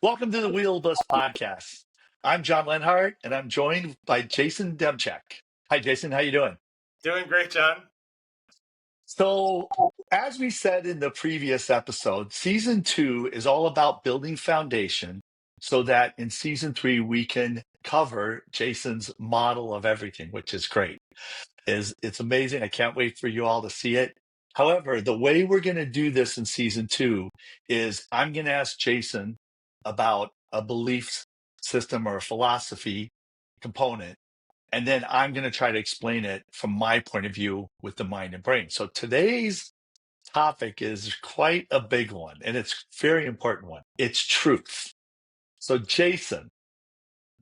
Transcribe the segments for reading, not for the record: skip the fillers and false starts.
Welcome to the Wheel of Us podcast. I'm John Lenhart, and I'm joined by Jason Demchek. Hi, Jason. How you doing? Doing great, John. So, as we said in the previous episode, season two is all about building foundation so that in season three we can cover Jason's model of everything, which is great. It's amazing. I can't wait for you all to see it. However, the way we're going to do this in season two is I'm going to ask Jason about a belief system or a philosophy component, and then I'm going to try to explain it from my point of view with the mind and brain. So today's topic is quite a big one, and it's a very important one. It's truth. So, Jason,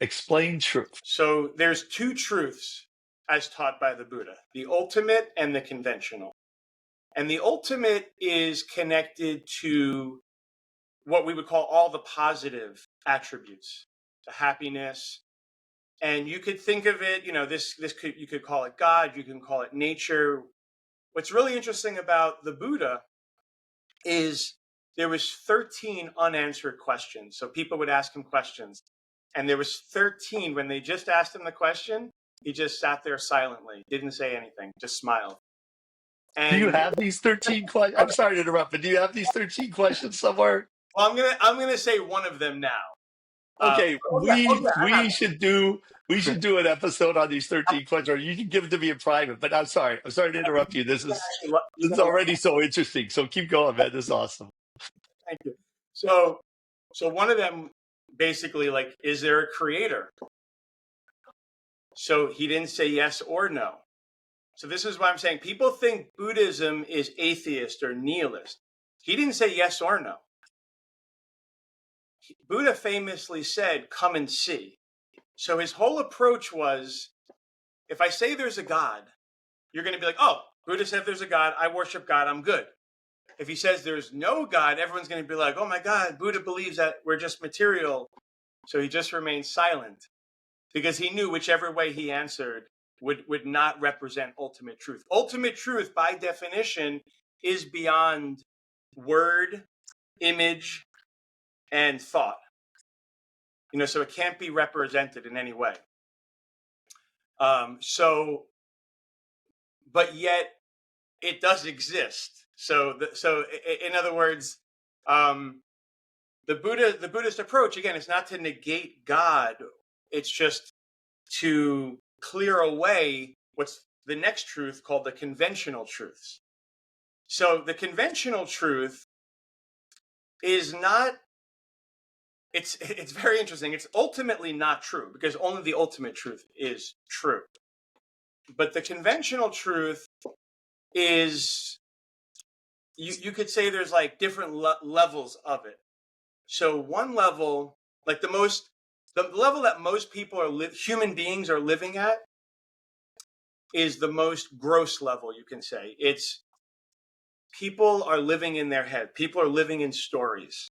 explain truth. So there's two truths as taught by the Buddha, the ultimate and the conventional. And the ultimate is connected to what we would call all the positive attributes, the happiness. And you could think of it, you could call it God, you can call it nature. What's really interesting about the Buddha is there was 13 unanswered questions. So people would ask him questions. And there was 13. When they just asked him the question, he just sat there silently, didn't say anything, just smiled. Do you And have these 13 questions? I'm sorry to interrupt, but do you have these 13 questions somewhere? well, I'm gonna say one of them now. Okay, I have we should do an episode on these 13 questions, or you can give it to me in private. But I'm sorry. I'm sorry to interrupt you. This is already so interesting. So keep going, man. This is awesome. Thank you. So one of them basically like, is there a creator? So he didn't say yes or no. So this is why I'm saying people think Buddhism is atheist or nihilist. He didn't say yes or no. Buddha famously said, come and see. So his whole approach was, if I say there's a God, you're going to be like, oh, Buddha said there's a God, I worship God, I'm good. If he says there's no God, everyone's going to be like, oh my God, Buddha believes that we're just material. So he just remained silent because he knew whichever way he answered would not represent ultimate truth. Ultimate truth, by definition, is beyond word, image, and thought. So it can't be represented in any way. But yet it does exist. So in other words, the Buddhist approach, again, is not to negate God. It's just to clear away what's the next truth called the conventional truths. So the conventional truth is not, it's very interesting. It's ultimately not true because only the ultimate truth is true. But the conventional truth is, you could say there's like different levels of it. So one level, like the level that most people human beings are living at, is the most gross level, you can say. It's people are living in their head. People are living in stories.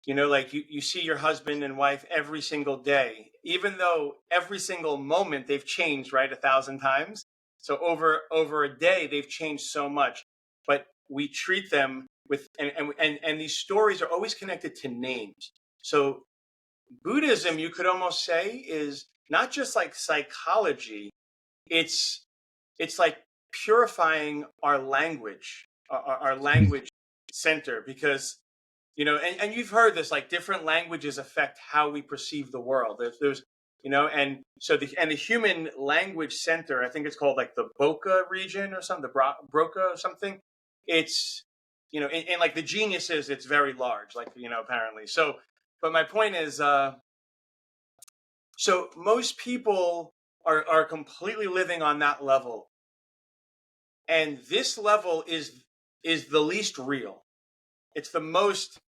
Like you see your husband and wife every single day, even though every single moment they've changed, right, 1,000 times. So over a day, they've changed so much. But we treat them with, and these stories are always connected to names. So Buddhism, you could almost say, is not just like psychology. It's like purifying our language, our language center, because and you've heard this, like different languages affect how we perceive the world. There's and so the human language center, I think it's called like the Boca region or something, the Broca or something. It's in like the geniuses, it's very large, like apparently. So, but my point is, so most people are completely living on that level, and this level is the least real. It's the most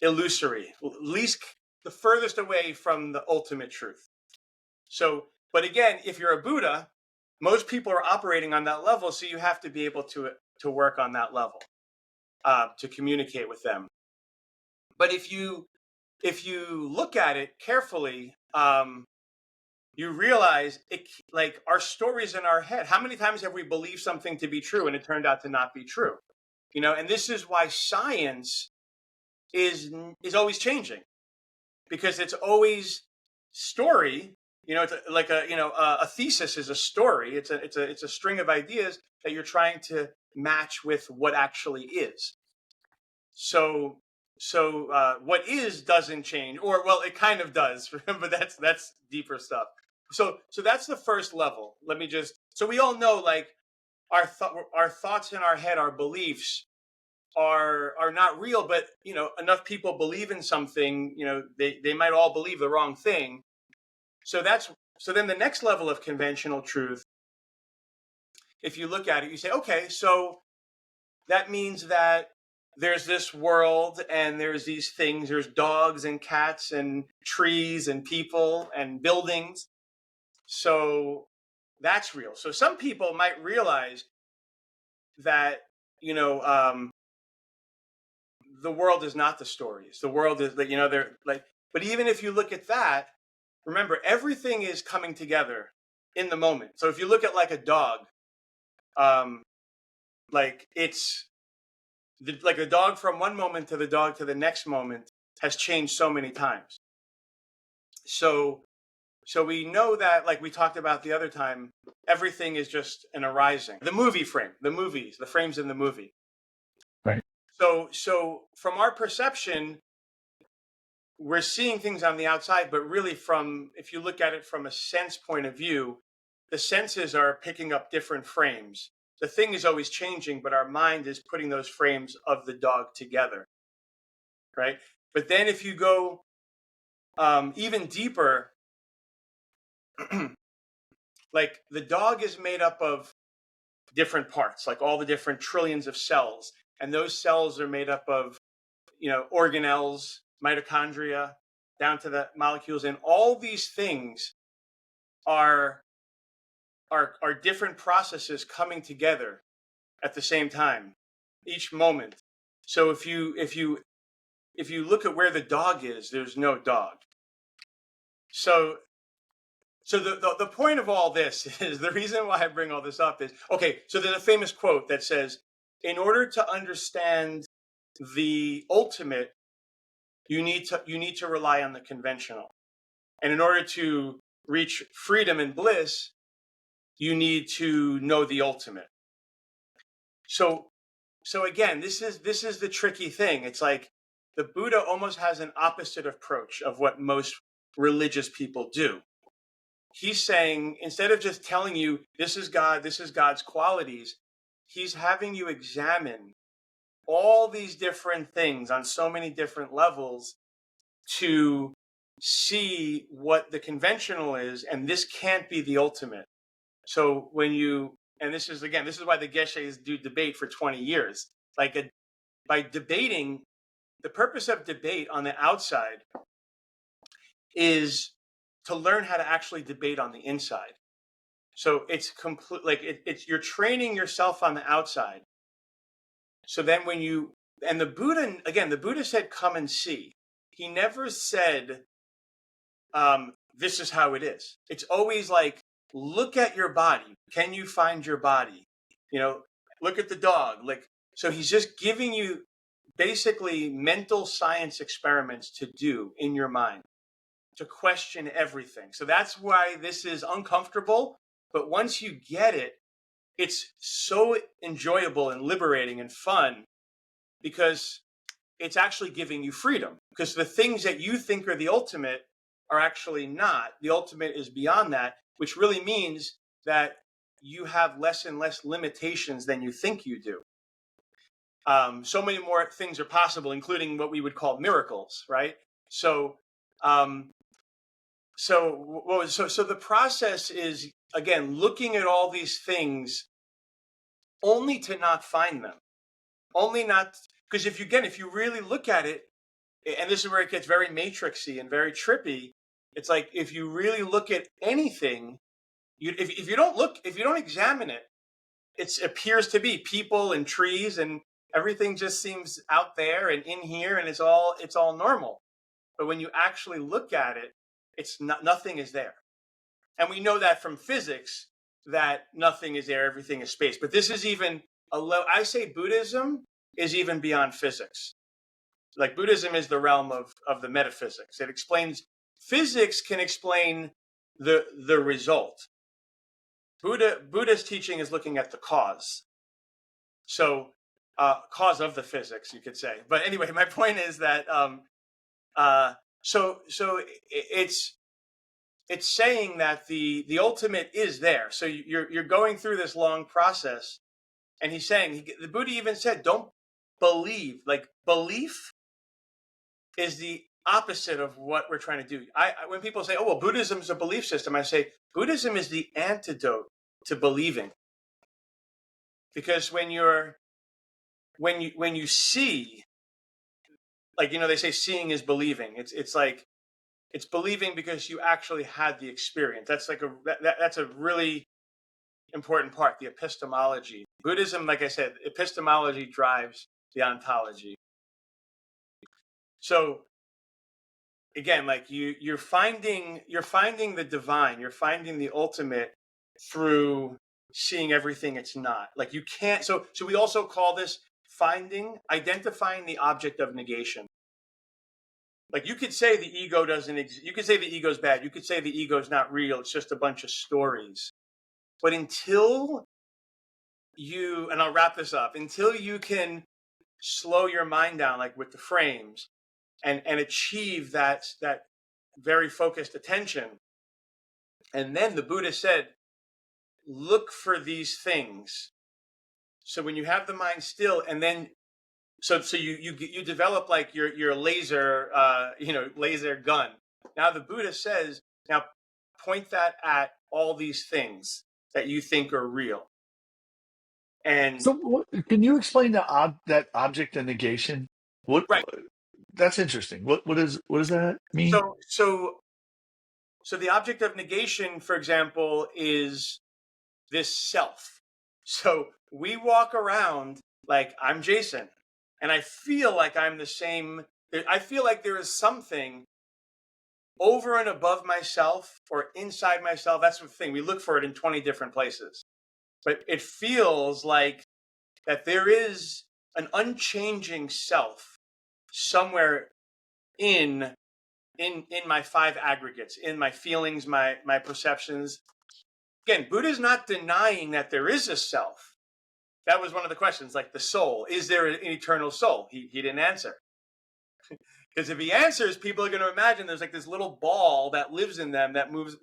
illusory, the furthest away from the ultimate truth. So, but again, if you're a Buddha, most people are operating on that level, so you have to be able to work on that level, to communicate with them. But if you look at it carefully, you realize like our stories in our head. How many times have we believed something to be true and it turned out to not be true? And this is why science is always changing. because it's always story. It's like a thesis is a story. It's a string of ideas that you're trying to match with what actually is. So what is doesn't change, or well, it kind of does, but that's deeper stuff. So that's the first level. Let me just, so we all know, like, our thoughts in our head, our beliefs are not real, but enough people believe in something, they might all believe the wrong thing. So then the next level of conventional truth, if you look at it, you say, okay, so that means that there's this world and there's these things, there's dogs and cats and trees and people and buildings. So that's real. So some people might realize that, the world is not the stories. The world is like, they're like, but even if you look at that, remember, everything is coming together in the moment. So if you look at like a dog, like it's like the dog from one moment to the dog to the next moment has changed so many times. So we know that, like we talked about the other time, everything is just an arising. The movie frame, the movies, the frames in the movie. Right. So from our perception, we're seeing things on the outside, but really if you look at it from a sense point of view, the senses are picking up different frames. The thing is always changing, but our mind is putting those frames of the dog together, right? But then if you go even deeper, like the dog is made up of different parts, like all the different trillions of cells, and those cells are made up of organelles, mitochondria, down to the molecules, and all these things are different processes coming together at the same time, each moment. So if you look at where the dog is, there's no dog. So the point of all this is, the reason why I bring all this up is, okay, so there's a famous quote that says, in order to understand the ultimate, you need to rely on the conventional. And in order to reach freedom and bliss, you need to know the ultimate. So again, this is the tricky thing. It's like the Buddha almost has an opposite approach of what most religious people do. He's saying, instead of just telling you this is God, this is God's qualities, he's having you examine all these different things on so many different levels to see what the conventional is, and this can't be the ultimate. So this is why the Geshes do debate for 20 years. By debating, the purpose of debate on the outside is to learn how to actually debate on the inside. So it's it's you're training yourself on the outside. So then the Buddha said, come and see. He never said, this is how it is. It's always like, look at your body. Can you find your body? Look at the dog. So he's just giving you basically mental science experiments to do in your mind, to question everything. So that's why this is uncomfortable. But once you get it, it's so enjoyable and liberating and fun, because it's actually giving you freedom. Because the things that you think are the ultimate are actually not. The ultimate is beyond that, which really means that you have less and less limitations than you think you do. So many more things are possible, including what we would call miracles, right? So the process is, again, looking at all these things only to not find them. Because if you really look at it, and this is where it gets very matrixy and very trippy, it's like, if you really look at anything, if you don't examine it, it appears to be people and trees and everything just seems out there and in here, and it's all normal. But when you actually look at it, nothing is there. And we know that from physics, that nothing is there, everything is space. But this is even I say Buddhism is even beyond physics. Like Buddhism is the realm of the metaphysics. It explains physics can explain the result. Buddha's teaching is looking at the cause. So cause of the physics, you could say. But anyway, my point is that so it's saying that the ultimate is there. So you're going through this long process, and he's saying, the Buddha even said, don't believe. Like belief is the opposite of what we're trying to do. When people say, oh well, Buddhism is a belief system, I say Buddhism is the antidote to believing. Because when you see, like, they say seeing is believing. It's like it's believing because you actually had the experience. That's like that's a really important part, the epistemology. Buddhism, like I said, epistemology drives the ontology. So again, like you're finding the divine, you're finding the ultimate through seeing everything it's not. Like you can't. So we also call this identifying the object of negation. Like you could say the ego doesn't exist. You could say the ego's bad. You could say the ego's not real. It's just a bunch of stories. But until you, and I'll wrap this up, until you can slow your mind down, like with the frames, and achieve that very focused attention. And then the Buddha said, look for these things. So when you have the mind still, and then so you develop like your laser laser gun. Now the Buddha says, now point that at all these things that you think are real. And So, can you explain that object of negation? What right. That's interesting. What does that mean? So the object of negation, for example, is this self. So we walk around like I'm Jason, and I feel like I'm the same. I feel like there is something over and above myself or inside myself. That's the thing. We look for it in 20 different places. But it feels like that there is an unchanging self somewhere in my five aggregates, in my feelings, my perceptions. Again, Buddha's not denying that there is a self. That was one of the questions, like the soul. Is there an eternal soul? He didn't answer. Because if he answers, people are going to imagine there's like this little ball that lives in them that moves,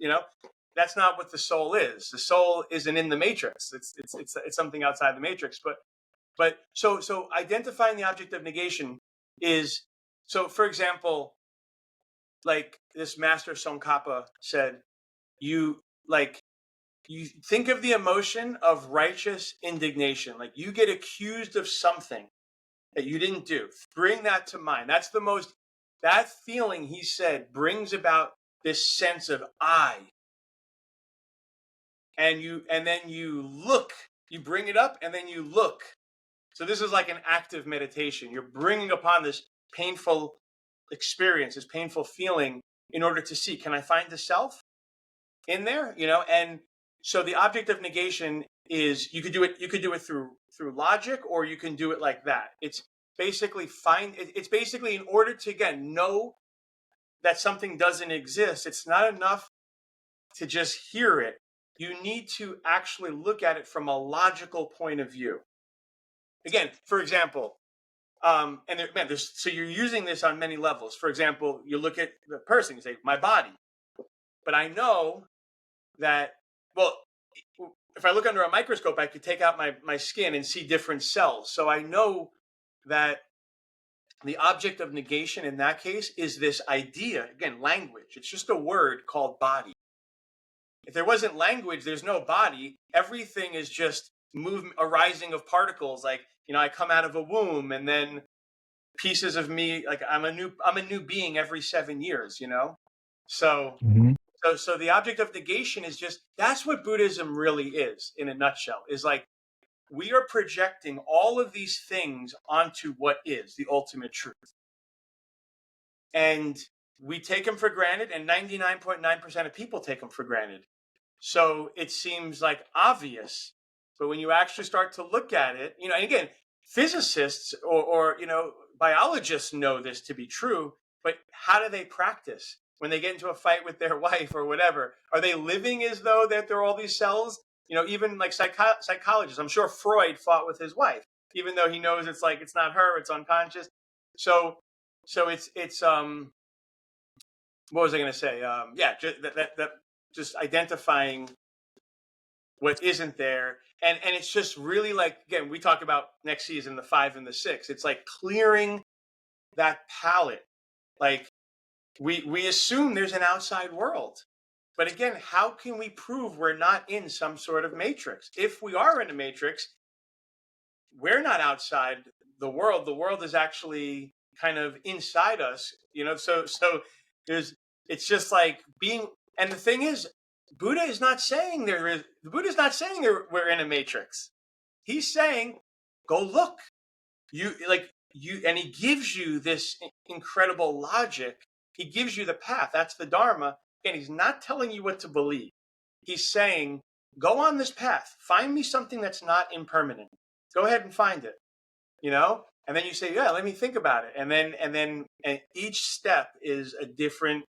That's not what the soul is. The soul isn't in the matrix. It's something outside the matrix. But so identifying the object of negation is, so for example, like this master Tsongkhapa said, you think of the emotion of righteous indignation. Like you get accused of something that you didn't do. Bring that to mind. That feeling, he said, brings about this sense of I. And then you look, you bring it up and then you look. So this is like an active meditation. You're bringing upon this painful experience, this painful feeling, in order to see, can I find the self in there? And so the object of negation is, you could do it through logic, or you can do it like that. It's basically in order to, again, know that something doesn't exist. It's not enough to just hear it. You need to actually look at it from a logical point of view. Again, for example, so you're using this on many levels. For example, you look at the person, you say, my body. But I know that, well, if I look under a microscope, I could take out my skin and see different cells. So I know that the object of negation in that case is this idea, again, language. It's just a word called body. If there wasn't language, there's no body. Everything is just movement, arising of particles. Like, I come out of a womb, and then pieces of me, like I'm a new being every 7 years, So Mm-hmm. So the object of negation is just, that's what Buddhism really is in a nutshell, is like we are projecting all of these things onto what is the ultimate truth. And we take them for granted, and 99.9% of people take them for granted. So it seems like obvious, but when you actually start to look at it, and again, physicists or biologists know this to be true, but how do they practice when they get into a fight with their wife or whatever? Are they living as though that they're all these cells? Even like psychologists, I'm sure Freud fought with his wife, even though he knows it's like it's not her, it's unconscious. So, it's what was I going to say? Yeah, just identifying what isn't there, and it's just really like, again, we talk about next season, the 5 and the 6. It's like clearing that palette. Like, we assume there's an outside world, but again, how can we prove we're not in some sort of matrix? If we are in a matrix, we're not outside the world is actually kind of inside us, so there's it's just like being. And the thing is, Buddha's not saying we're in a matrix. He's saying, go look. And he gives you this incredible logic. He gives you the path. That's the Dharma. And he's not telling you what to believe. He's saying, go on this path. Find me something that's not impermanent. Go ahead and find it. And then you say, yeah, let me think about it. And each step is a different.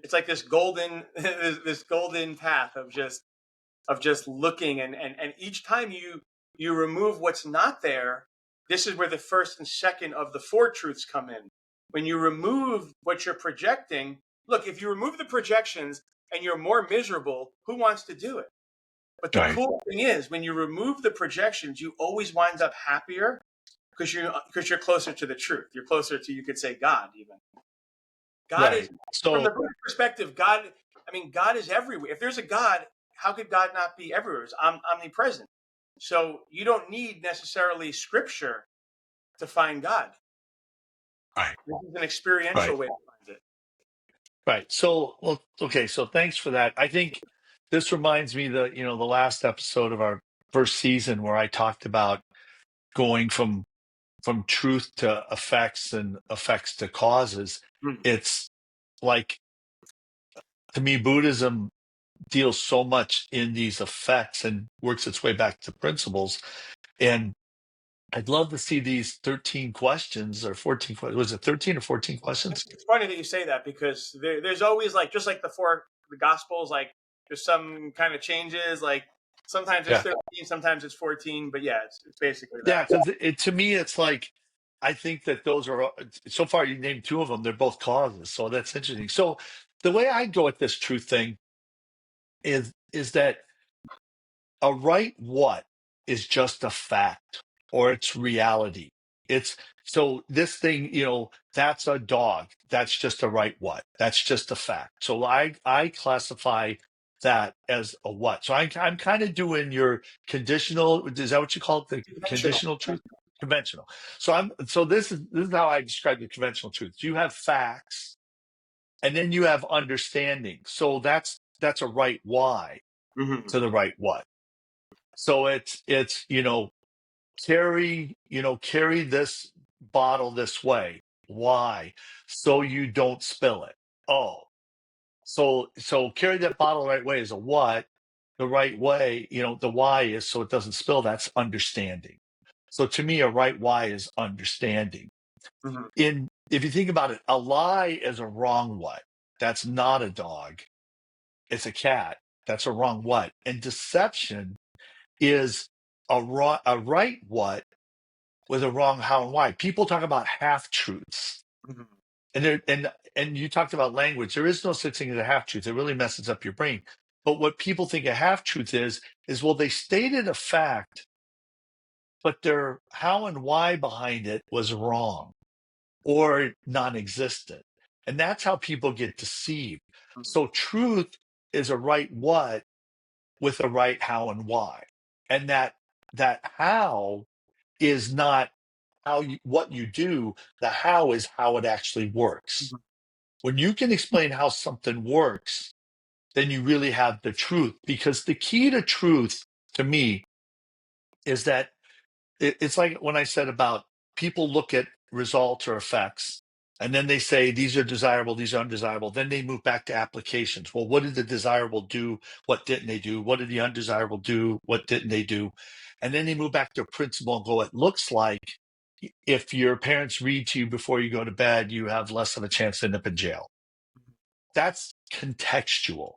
It's like this golden this golden path of just looking, and each time you remove what's not there. This is where the first and second of the four truths come in. When you remove what you're projecting, look, if you remove the projections and you're more miserable, who wants to do it? But the Right. cool thing is, when you remove the projections, you always wind up happier because you're closer to the truth. You're closer to, you could say, God even. God is, Right. from the So Buddhist perspective, God, I mean, God is everywhere. If there's a God, how could God not be everywhere? It's omnipresent. So you don't need necessarily scripture to find God. right. This is an experiential Right. way to find it. Right. So, well, okay. So thanks for that. I think this reminds me the last episode of our first season where I talked about going from truth to effects and effects to causes. Mm. It's like, to me, Buddhism deals so much in these effects and works its way back to principles. And I'd love to see these 13 questions or 14 questions. Was it 13 or 14 questions? It's funny that you say that, because there's always, like, just like the Gospels, like there's some kind of changes. Like sometimes it's Yeah. 13, sometimes it's 14, but yeah, it's basically Yeah. that. Because to me, it's like, I think that those are, so far you named two of them, they're both causes. So that's interesting. So the way I go at this truth thing is that a right what is just a fact or it's reality. It's so this thing, that's a dog. That's just a right what. That's just a fact. So I classify that as a what. So I'm kind of doing your conditional. Is that what you call it? The Conventional. conditional truth? Conventional. So this is how I describe the conventional truth. You have facts and then you have understanding. So that's a right why Mm-hmm. to the right what. So it's carry this bottle this way. Why? So you don't spill it. Oh, so carry that bottle the right way is a what. The right way, the why is so it doesn't spill. That's understanding. So to me, a right why is understanding. Mm-hmm. If you think about it, a lie is a wrong what. That's not a dog. It's a cat. That's a wrong what. And deception is a right what with a wrong how and why. People talk about half truths, Mm-hmm. and you talked about language. There is no such thing as a half truth. It really messes up your brain. But what people think a half truth is well, they stated a fact, but their how and why behind it was wrong or non-existent, and that's how people get deceived. So truth is a right what with a right how and why, and that how is not what you do. The how is how it actually works. When you can explain how something works, then you really have the truth. Because the key to truth, to me, is that it's like when I said about people look at results or effects, and then they say these are desirable, these are undesirable. Then they move back to applications. Well, what did the desirable do? What didn't they do? What did the undesirable do? What didn't they do? And then they move back to a principle and go, it looks like if your parents read to you before you go to bed, you have less of a chance to end up in jail. That's contextual.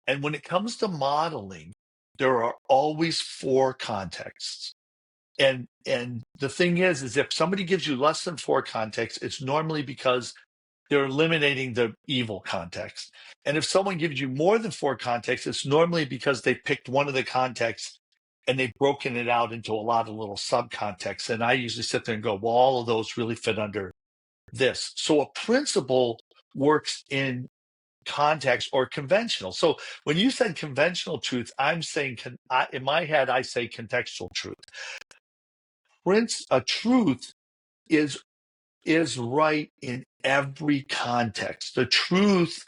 And when it comes to modeling, there are always four contexts. And the thing is if somebody gives you less than four contexts, it's normally because they're eliminating the evil context. And if someone gives you more than four contexts, it's normally because they picked one of the contexts and they've broken it out into a lot of little subcontexts. And I usually sit there and go, well, all of those really fit under this. So a principle works in context or conventional. So when you said conventional truth, I'm saying, in my head, I say contextual truth. A truth is right in every context. The truth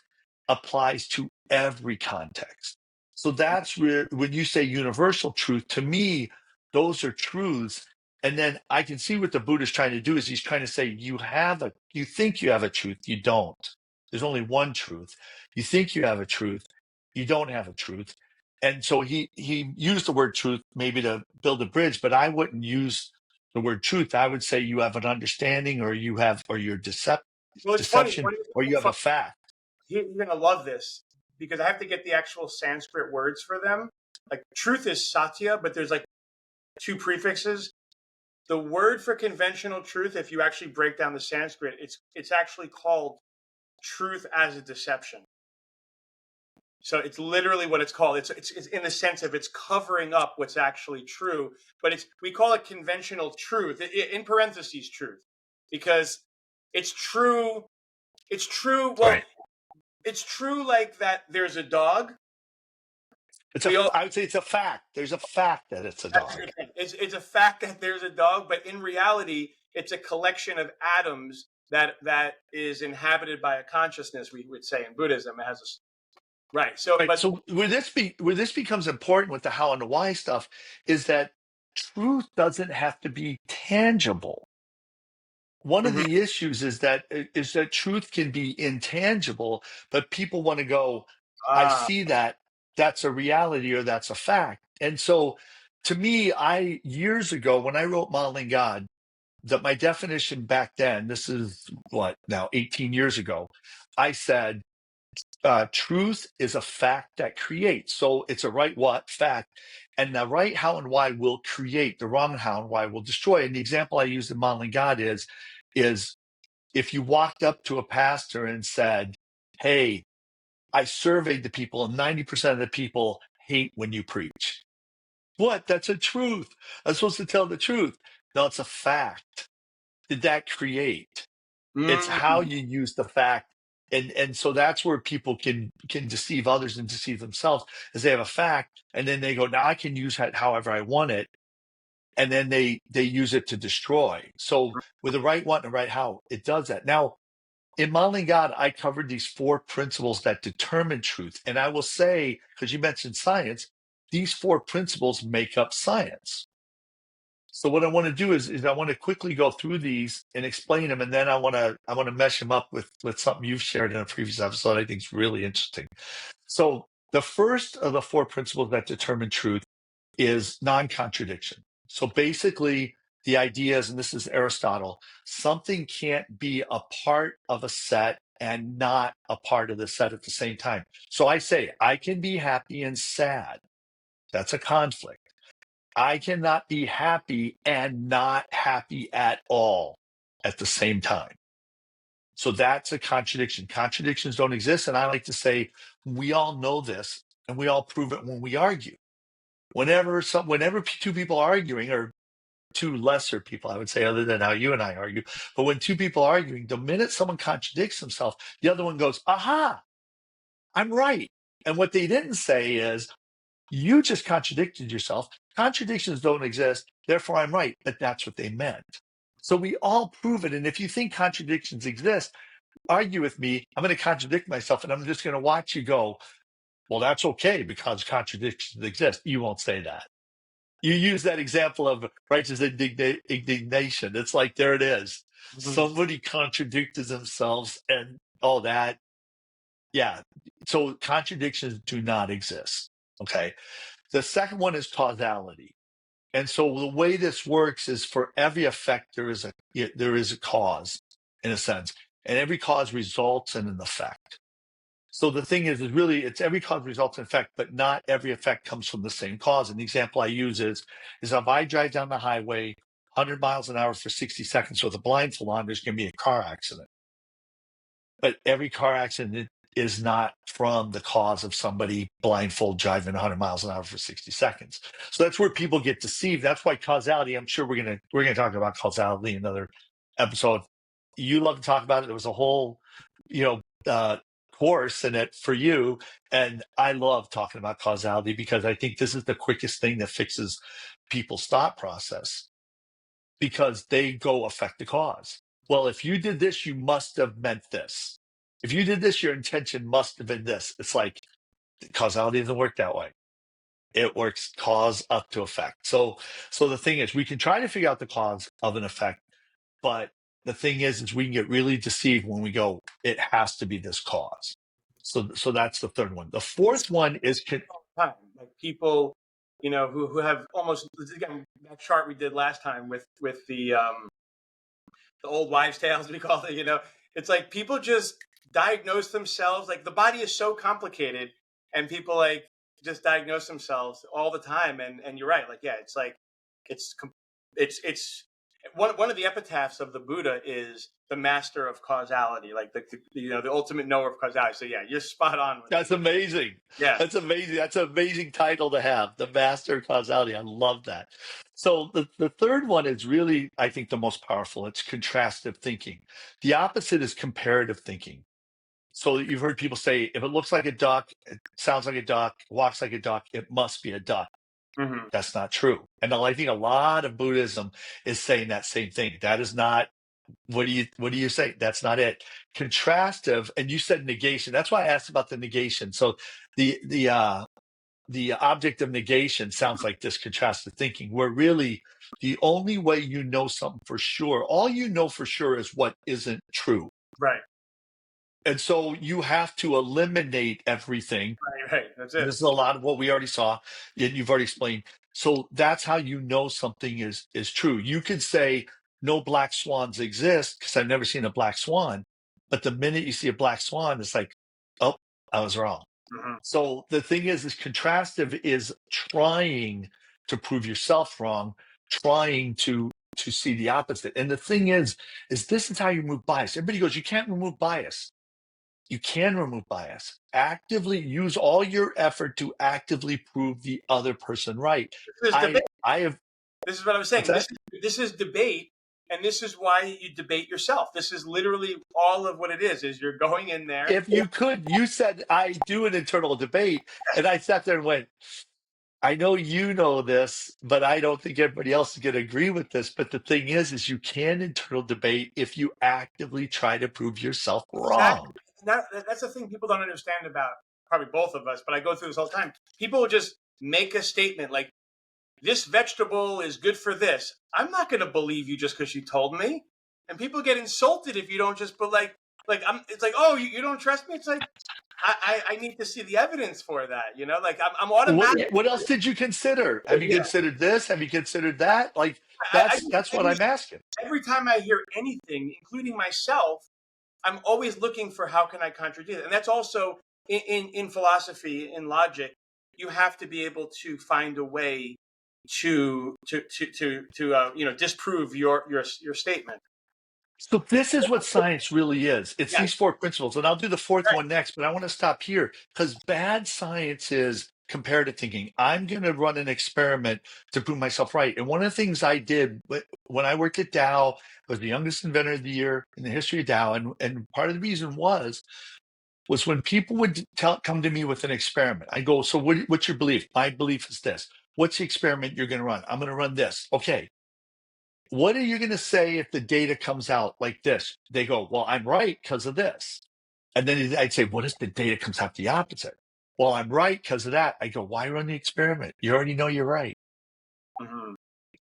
applies to every context. So that's where, when you say universal truth, to me, those are truths. And then I can see what the Buddha is trying to do is he's trying to say you think you have a truth, you don't. There's only one truth. You think you have a truth, you don't have a truth. And so he used the word truth maybe to build a bridge, but I wouldn't use the word truth. I would say you have an understanding, or you're Well, it's funny. deception, or you have a fact. You're gonna love this because I have to get the actual Sanskrit words for them. Like truth is satya, but there's like two prefixes. The word for conventional truth, if you actually break down the Sanskrit, it's actually called truth as a deception. So it's literally what it's called. It's in the sense of it's covering up what's actually true, but we call it conventional truth, in parentheses truth, because it's true. It's true. Well, Right. it's true like that there's a dog. I would say it's a fact. There's a fact that it's a That's a dog. good thing. It's a fact that there's a dog, but in reality, it's a collection of atoms that is inhabited by a consciousness. We would say in Buddhism, it has a right. So, Right. but So where this becomes important with the how and the why stuff is that truth doesn't have to be tangible. One of Mhm. the issues is that truth can be intangible, but people want to go, I ah, see that, that's a reality or that's a fact. And so to me, years ago when I wrote Modeling God, that my definition back then, this is what now 18 years ago, I said truth is a fact that creates. So it's a right what fact, and the right how and why will create. The wrong how and why will destroy. And the example I used in Modeling God is if you walked up to a pastor and said, "Hey, I surveyed the people, and 90% of the people hate when you preach." What? That's a truth. I'm supposed to tell the truth. No, it's a fact. Did that create? It's how mm, you use the fact. And so that's where people can deceive others and deceive themselves, is they have a fact and then they go, now I can use that however I want it, and then they use it to destroy. So with the right what and the right how, it does that. Now in Modeling God, I covered these four principles that determine truth. And I will say, because you mentioned science, these four principles make up science. So what I want to do is I want to quickly go through these and explain them, and then I want to mesh them up with something you've shared in a previous episode. I think is really interesting. So the first of the four principles that determine truth is non-contradiction. So basically, the idea is, and this is Aristotle, something can't be a part of a set and not a part of the set at the same time. So I say I can be happy and sad. That's a conflict. I cannot be happy and not happy at all at the same time. So that's a contradiction. Contradictions don't exist. And I like to say, we all know this and we all prove it when we argue. Whenever two people are arguing, or two lesser people, I would say, other than how you and I argue, but when two people are arguing, the minute someone contradicts themselves, the other one goes, aha, I'm right. And what they didn't say is, you just contradicted yourself. Contradictions don't exist. Therefore, I'm right. But that's what they meant. So we all prove it. And if you think contradictions exist, argue with me. I'm going to contradict myself and I'm just going to watch you go, well, that's okay because contradictions exist. You won't say that. You use that example of righteous indignation. It's like, there it is. mhm. Somebody contradicted themselves and all that. Yeah. So contradictions do not exist. Okay. The second one is causality. And so the way this works is for every effect, there is a cause, in a sense, and every cause results in an effect. So the thing is really it's every cause results in effect, but not every effect comes from the same cause. And the example I use is if I drive down the highway 100 miles an hour for 60 seconds with a blindfold on, there's going to be a car accident. But every car accident is not from the cause of somebody blindfold driving 100 miles an hour for 60 seconds. So that's where people get deceived. That's why causality. I'm sure we're gonna talk about causality in another episode. You love to talk about it. There was a whole, you know, course in it for you, and I love talking about causality because I think this is the quickest thing that fixes people's thought process because they go affect the cause. Well, if you did this, you must have meant this. If you did this, your intention must have been this. It's like causality doesn't work that way. It works cause up to effect. So the thing is, we can try to figure out the cause of an effect, but the thing is we can get really deceived when we go, it has to be this cause. So that's the third one. The fourth one is Time. Like people, who have almost, again, that chart we did last time with the old wives' tales we call it. It's like people just diagnose themselves. Like the body is so complicated, and people like just diagnose themselves all the time. And you're right. Like yeah, it's like it's it's one of the epitaphs of the Buddha is the master of causality, like the ultimate knower of causality. So yeah, you're spot on with That's amazing. yeah. That's amazing. That's an amazing title to have, the master of causality. I love that. So the third one is really, I think, the most powerful. It's contrastive thinking. The opposite is comparative thinking. So you've heard people say, if it looks like a duck, it sounds like a duck, walks like a duck, it must be a duck. Hmm. That's not true. And I think a lot of Buddhism is saying that same thing. That is not what do you say? That's not it. Contrastive, and you said negation. That's why I asked about the negation. So the object of negation sounds like this contrastive thinking, where really the only way you know something for sure, all you know for sure is what isn't true. Right, And so you have to eliminate everything. right. That's it. This is a lot of what we already saw, and you've already explained. So that's how you know something is true. You could say no black swans exist because I've never seen a black swan, but the minute you see a black swan, it's like, oh, I was wrong. Hmm. So the thing is contrastive is trying to prove yourself wrong, trying to see the opposite. And the thing is this is how you remove bias. Everybody goes, you can't remove bias. You can remove bias. Actively use all your effort to actively prove the other person right. This is I debate. I have This is what I was what's saying. that? This is debate, and this is why you debate yourself. This is literally all of what it is. Is you're going in there. If you could, you said I do an internal debate, and I sat there and went, I know you know this, but I don't think everybody else is going to agree with this. But the thing is you can internal debate if you actively try to prove yourself Exactly. wrong. That's the thing people don't understand about probably both of us, but I go through this all the time. People will just make a statement like, this vegetable is good for this. I'm not going to believe you just because you told me. And people get insulted if you don't just, but like it's like, oh, you don't trust me? It's like, I need to see the evidence for that, like I'm automatic. What else did you consider? Have you Yeah. considered this? Have you considered that? Like I that's what I'm asking. every time I hear anything, including myself, I'm always looking for how can I contradict it. And that's also in philosophy, in logic, you have to be able to find a way to disprove your statement. So this is what science really is. It's Yeah, these four principles, and I'll do the fourth right. one next, but I want to stop here because bad science is comparative thinking. I'm going to run an experiment to prove myself right. And one of the things I did when I worked at Dow, I was the youngest inventor of the year in the history of Dow, and part of the reason was when people would come to me with an experiment. I go, so what's your belief? My belief is this. What's the experiment you're going to run? I'm going to run this. Okay. What are you going to say if the data comes out like this? They go, well, I'm right because of this. And then I'd say, what if the data comes out the opposite? Well, I'm right because of that. I go, why run the experiment? You already know you're right. Hmm.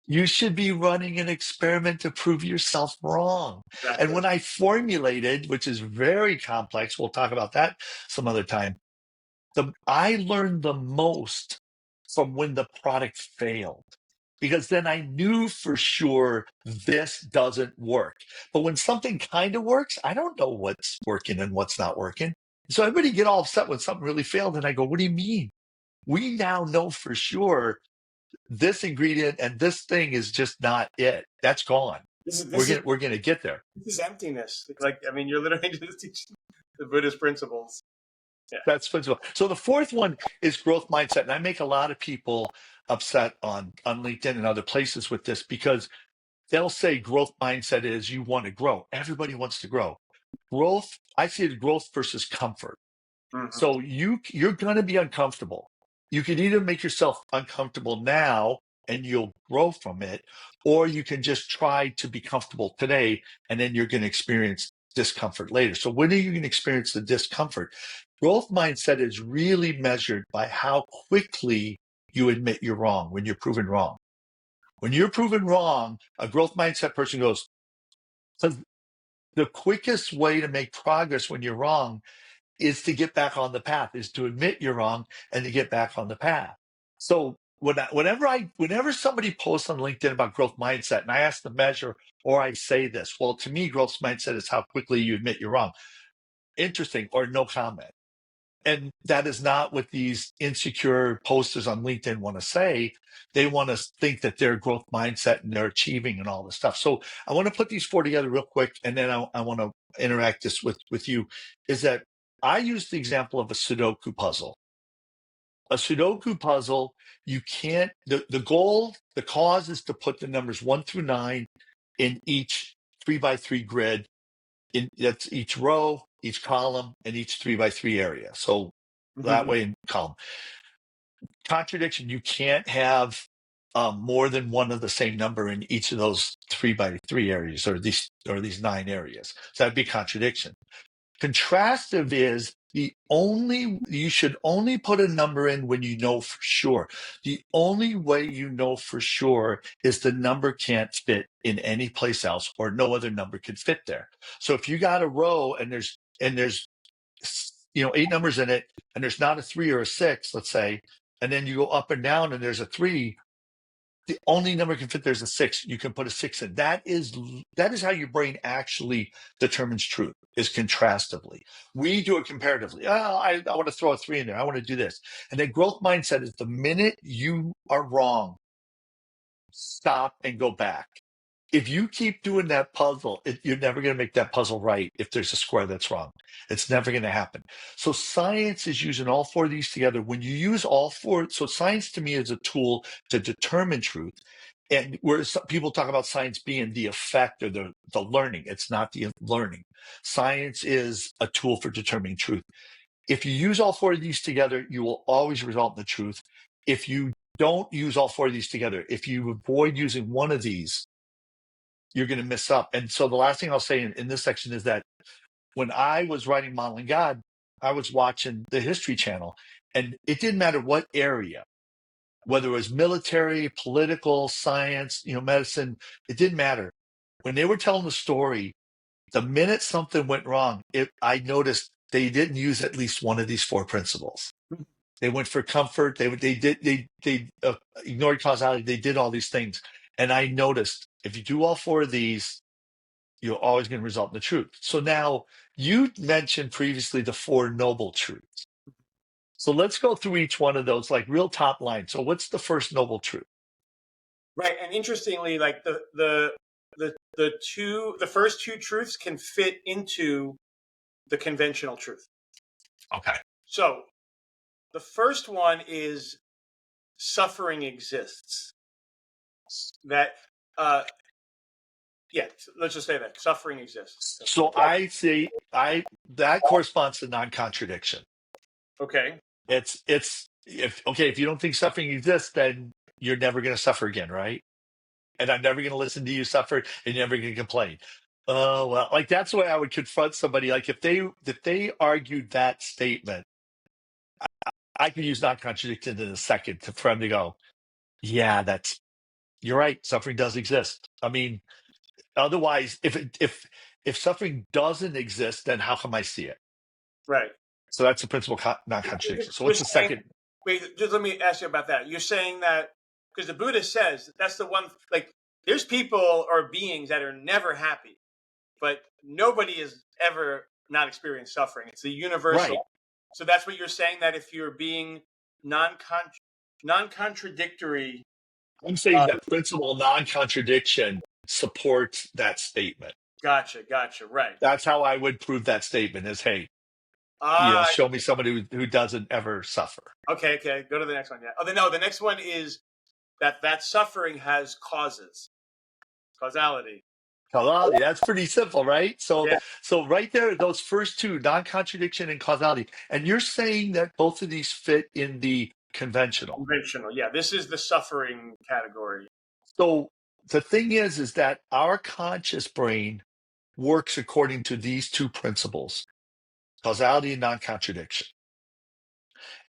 You should be running an experiment to prove yourself wrong. And Exactly. when I formulated, which is very complex, we'll talk about that some other time, I learned the most from when the product failed. because then I knew for sure this doesn't work. But when something kind of works, I don't know what's working and what's not working. So everybody get all upset when something really failed. And I go, what do you mean? We now know for sure this ingredient and this thing is just not it. That's gone. We're gonna get there. This is emptiness. Like, I mean, you're literally just teaching the Buddhist principles. Yeah. That's principle. So the fourth one is growth mindset. And I make a lot of people upset on LinkedIn and other places with this because they'll say growth mindset is you want to grow. Everybody wants to grow. Growth, I see it as growth versus comfort. Mhm. So you're going to be uncomfortable. You can either make yourself uncomfortable now and you'll grow from it, or you can just try to be comfortable today and then you're going to experience discomfort later. So when are you going to experience the discomfort? Growth mindset is really measured by how quickly you admit you're wrong when you're proven wrong. When you're proven wrong, a growth mindset person goes, "So the quickest way to make progress when you're wrong is to get back on the path, is to admit you're wrong and to get back on the path." So whenever somebody posts on LinkedIn about growth mindset and I ask to measure or I say this, well, to me, growth mindset is how quickly you admit you're wrong. Interesting, or no comment. And that is not what these insecure posters on LinkedIn want to say. They want to think that they're growth mindset and they're achieving and all this stuff. So I want to put these four together real quick, and then I want to interact this with you. Is that I use the example of a Sudoku puzzle. A Sudoku puzzle, you can't, the goal, the cause is to put the numbers 1 through 9 in each 3x3 grid. That's each row, each column, and each 3x3 area. So that way in column. Contradiction, you can't have more than one of the same number in each of those 3x3 areas or these 9 areas. So that'd be contradiction. Contrastive is you should only put a number in when you know for sure. The only way you know for sure is the number can't fit in any place else or no other number could fit there. So if you got a row and there's 8 numbers in it and there's not a 3 or a 6, let's say, and then you go up and down and there's a 3, the only number can fit there's a 6. You can put a 6 in. That is how your brain actually determines truth, is contrastively. We do it comparatively. I want to throw a 3 in there. I want to do this. And then growth mindset is the minute you are wrong, stop and go back. If you keep doing that puzzle, you're never going to make that puzzle right if there's a square that's wrong. It's never going to happen. So science is using all four of these together. When you use all four, so science to me is a tool to determine truth. And where people talk about science being the effect or the learning, it's not the learning. Science is a tool for determining truth. If you use all four of these together, you will always result in the truth. If you don't use all four of these together, if you avoid using one of these, you're going to miss up. And so the last thing I'll say in this section is that when I was writing Modeling God, I was watching the History Channel, and it didn't matter what area, whether it was military, political, science, medicine, it didn't matter. When they were telling the story, the minute something went wrong, I noticed they didn't use at least one of these four principles. They went for comfort. They ignored causality. They did all these things. And I noticed if you do all four of these, you're always going to result in the truth. So now you mentioned previously the Four Noble Truths. So let's go through each one of those, like real top line. So what's the first noble truth? Right, and interestingly, like the first two truths can fit into the conventional truth. Okay. So the first one is suffering exists. That yeah, let's just say that suffering exists. So I see that corresponds to non-contradiction. Okay. If you don't think suffering exists, then you're never going to suffer again, right? And I'm never going to listen to you suffer, and you're never going to complain. Oh well, like that's the way I would confront somebody. Like if they argued that statement, I could use non-contradiction in a second for them to go, yeah, you're right. Suffering does exist. I mean, otherwise, if suffering doesn't exist, then how come I see it? Right. So that's the principle non-contradiction. So You're what's the saying, second? wait, just let me ask you about that. You're saying that because the Buddha says that's the one. Like, there's people or beings that are never happy, but nobody has ever not experienced suffering. It's the Right. universal. So that's what you're saying, that if you're being non non-contradictory. I'm saying that principle non-contradiction supports that statement. Gotcha. Right. That's how I would prove that statement is, hey, Ah, show me somebody who doesn't ever suffer. okay. Go to the next one. Yeah. Oh, no. The next one is that suffering has causes, causality. Causality, that's pretty simple, right? So, Yeah. so right there, those first two, non-contradiction and causality. And you're saying that both of these fit in the conventional. Conventional. Yeah. This is the suffering category. So the thing is that our conscious brain works according to these two principles, causality and non-contradiction.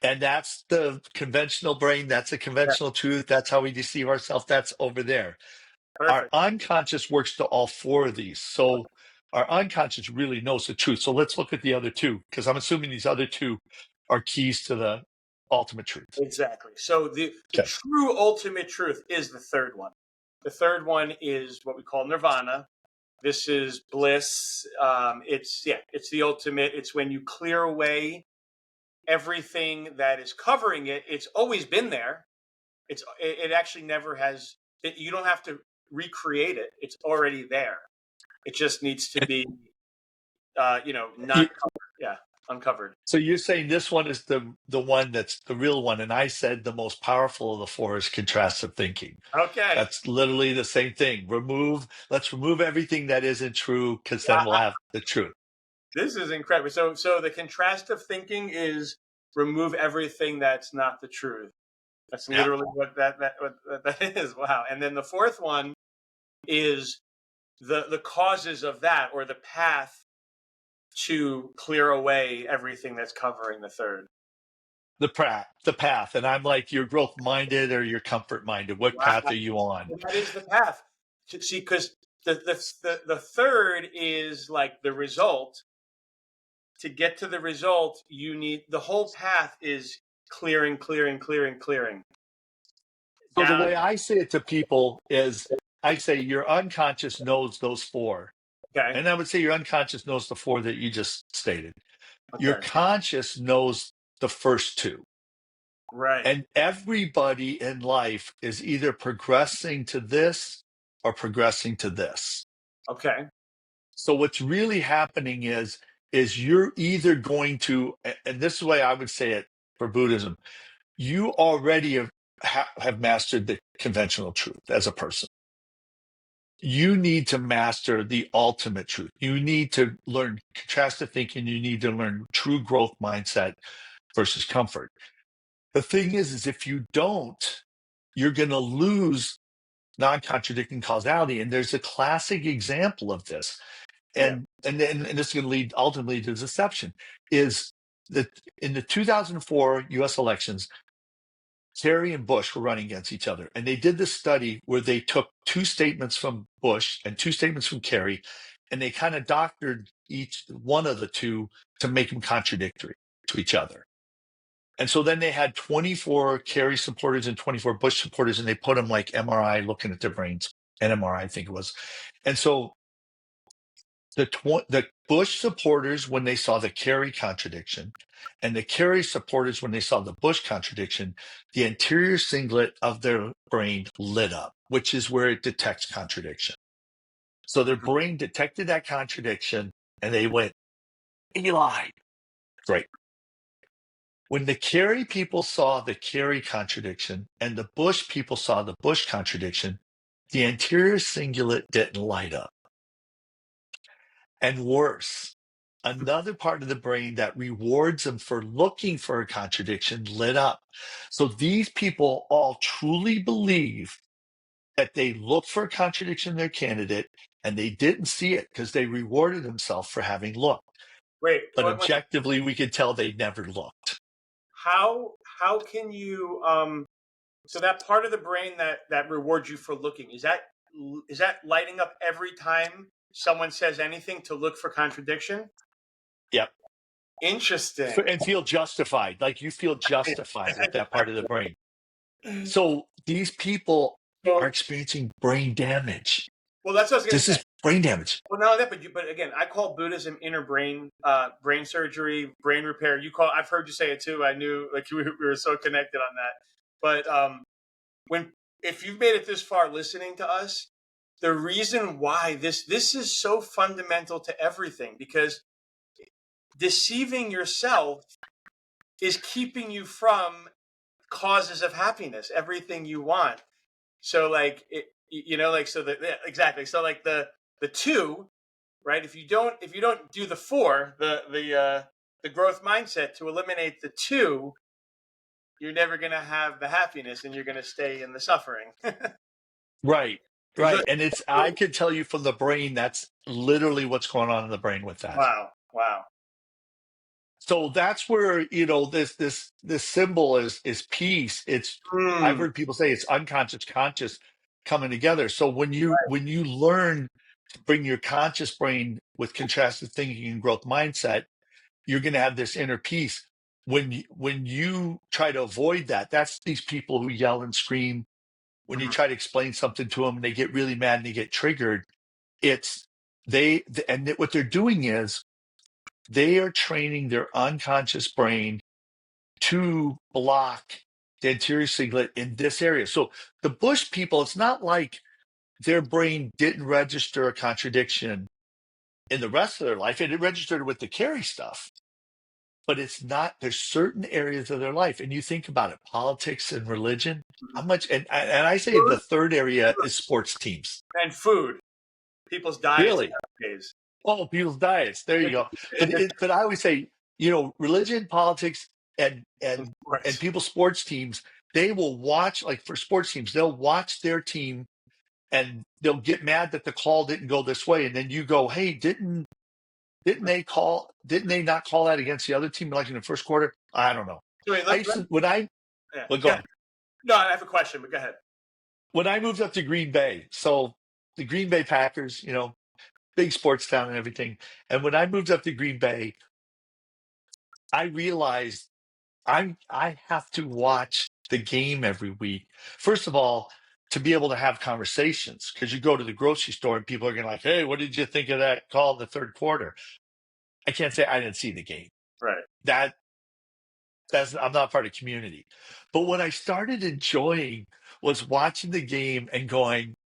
And that's the conventional brain. That's a Yeah. conventional truth. That's how we deceive ourselves. That's over there. Our Perfect. unconscious works to all four of these. So our unconscious really knows the truth. So let's look at the other two, because I'm assuming these other two are keys to the ultimate truth. Exactly. So the Okay. true ultimate truth is the third one. The third one is what we call nirvana. This is bliss. It's the ultimate. It's when you clear away everything that is covering it. It's always been there. It actually never has. You don't have to recreate it. It's already there. It just needs to be, not covered. Yeah, uncovered. So you're saying this one is the one that's the real one, and I said the most powerful of the four is contrastive thinking. Okay. That's literally the same thing. Let's remove everything that isn't true, because then we'll have the truth. This is incredible. So the contrastive thinking is remove everything that's not the truth. That's Yeah. literally what that is. Wow. And then the fourth one is the causes of that, or the path to clear away everything that's covering the third. The path. And I'm like, you're growth minded or you're comfort minded. What Wow. path are you on? That is the path. See, because the third is like the result. To get to the result, you need the whole path is clearing So the down. way I say it to people is I say your unconscious knows those four. Okay. And I would say your unconscious knows the four that you just stated. Your Okay. conscious knows the first two. Right. And everybody in life is either progressing to this or progressing to this. Okay. So what's really happening is you're either going to, and this is the way I would say it for Buddhism, you already have mastered the conventional truth as a person. You need to master the ultimate truth. You need to learn contrastive thinking. You need to learn true growth mindset versus comfort. The thing is if you don't, you're going to lose non-contradicting causality. And there's a classic example of this. Yeah. And this is going to lead ultimately to deception, is that in the 2004 US elections, Kerry and Bush were running against each other. And they did this study where they took two statements from Bush and two statements from Kerry, and they kind of doctored each one of the two to make them contradictory to each other. And so then they had 24 Kerry supporters and 24 Bush supporters, and they put them like MRI looking at their brains, NMRI, I think it was. And so the Bush supporters, when they saw the Kerry contradiction, and the Kerry supporters, when they saw the Bush contradiction, the anterior cingulate of their brain lit up, which is where it detects contradiction. So their Mhm. brain detected that contradiction, and they went, "He lied." Great. When the Kerry people saw the Kerry contradiction and the Bush people saw the Bush contradiction, the anterior cingulate didn't light up. And worse, another part of the brain that rewards them for looking for a contradiction lit up. So these people all truly believe that they looked for a contradiction in their candidate and they didn't see it because they rewarded themselves for having looked. Wait. But objectively, we could tell they never looked. How can you so that part of the brain that rewards you for looking, is that lighting up every time someone says anything to look for contradiction? Yep. Interesting. And feel justified. Like you feel justified with that part of the brain. So these people are So, experiencing brain damage. well, that's what I was going to This say. is brain damage. Well, not only that, but again, I call Buddhism inner brain, brain surgery, brain repair. I've heard you say it too. I knew like we were so connected on that. But when if you've made it this far listening to us, the reason why this is so fundamental to everything, because deceiving yourself is keeping you from causes of happiness, everything you want. So like like so the yeah, exactly. So like the two, right? If you don't do the four, the growth mindset to eliminate the two, you're never going to have the happiness, and you're going to stay in the suffering. Right. There's Right. really, And I can tell you from the brain, that's literally what's going on in the brain with that. wow. So that's where, this symbol is peace. I've Mm, heard people say it's unconscious, conscious coming together. So when you learn to bring your conscious brain with contrasted thinking and growth mindset, you're going to have this inner peace. When you try to avoid that, that's these people who yell and scream. When you mhm, try to explain something to them and they get really mad and they get triggered, it's what they're doing is they are training their unconscious brain to block the anterior cingulate in this area. So the Bush people, it's not like their brain didn't register a contradiction in the rest of their life. It registered with the carry stuff, but it's not. There's certain areas of their life, and you think about it: politics and religion. mhm. How much? And I say the Food third area is sports teams. and food, people's diets Really? nowadays. Oh, people's diets. There you go. But I always say, religion, politics, and Right. people's sports teams, they will watch, like for sports teams, they'll watch their team and they'll get mad that the call didn't go this way. And then you go, hey, didn't they not call that against the other team like in the first quarter? I don't know. Wait, I used to yeah, well, go go ahead. ahead. No, I have a question, but go ahead. When I moved up to Green Bay, so the Green Bay Packers, big sports town and everything. And when I moved up to Green Bay, I realized I have to watch the game every week. First of all, to be able to have conversations, because you go to the grocery store and people are going to like, hey, what did you think of that call in the third quarter? I can't say I didn't see the game. Right. That that's I'm not part of community. But what I started enjoying was watching the game and